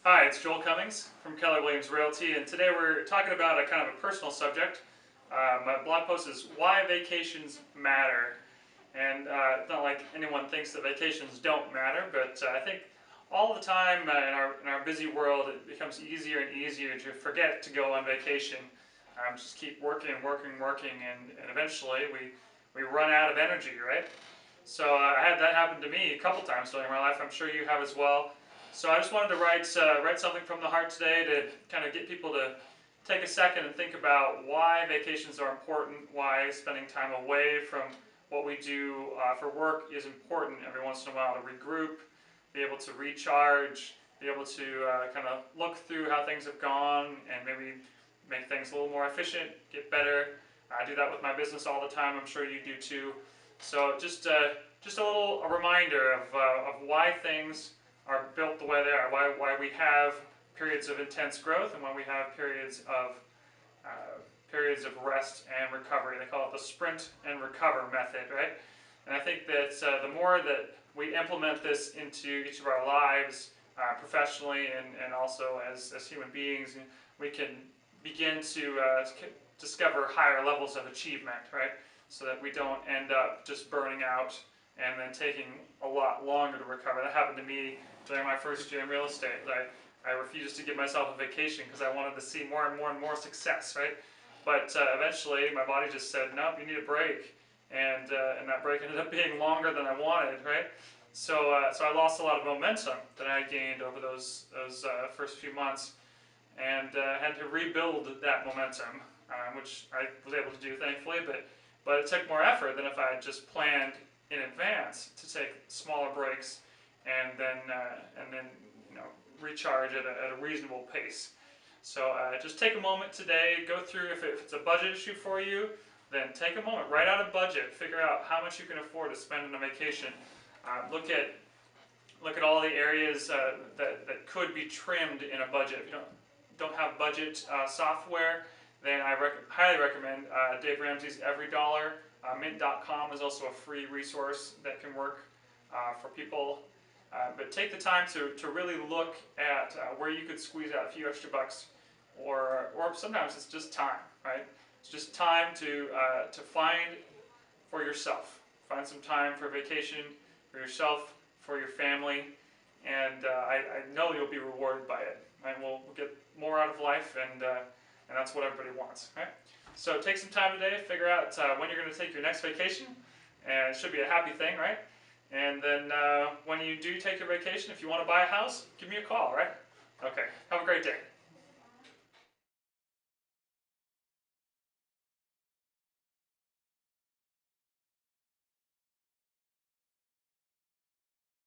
Hi, it's Joel Cummings from Keller Williams Realty, and today we're talking about a kind of a personal subject. My blog post is Why Vacations Matter. And it's not like anyone thinks that vacations don't matter, but I think all the time in our busy world, it becomes easier and easier to forget to go on vacation. Just keep working, and eventually we run out of energy, right? So I had that happen to me a couple times during my life. I'm sure you have as well. So I just wanted to write something from the heart today to kind of get people to take a second and think about why vacations are important, why spending time away from what we do for work is important every once in a while to regroup, be able to recharge, be able to kind of look through how things have gone and maybe make things a little more efficient, get better. I do that with my business all the time. I'm sure you do too. So just a reminder of why things are built the way they are, why we have periods of intense growth and why we have periods of rest and recovery. They call it the sprint and recover method, right? And I think that the more that we implement this into each of our lives, professionally and also as human beings, we can begin to discover higher levels of achievement, right? So that we don't end up just burning out and then taking a lot longer to recover. That happened to me during my first year in real estate. I refused to give myself a vacation because I wanted to see more and more and more success, right? But eventually my body just said, nope, you need a break. And that break ended up being longer than I wanted, right? So I lost a lot of momentum that I had gained over those first few months, and had to rebuild that momentum, which I was able to do, thankfully. But it took more effort than if I had just planned in advance to take smaller breaks and then recharge at a reasonable pace. So just take a moment today, go through, if it's a budget issue for you, then take a moment, write out a budget, figure out how much you can afford to spend on a vacation. Look at all the areas that could be trimmed in a budget. If you don't have budget software, then I highly recommend Dave Ramsey's Every Dollar. Mint.com is also a free resource that can work for people. But take the time to really look at where you could squeeze out a few extra bucks, or sometimes it's just time, right? It's just time to find for yourself. Find some time for vacation, for yourself, for your family, and I know you'll be rewarded by it. Right? We'll get more out of life, and that's what everybody wants, right? So take some time today, figure out when you're going to take your next vacation, and it should be a happy thing, right? And then when you do take your vacation, if you want to buy a house, give me a call, right? Okay, have a great day.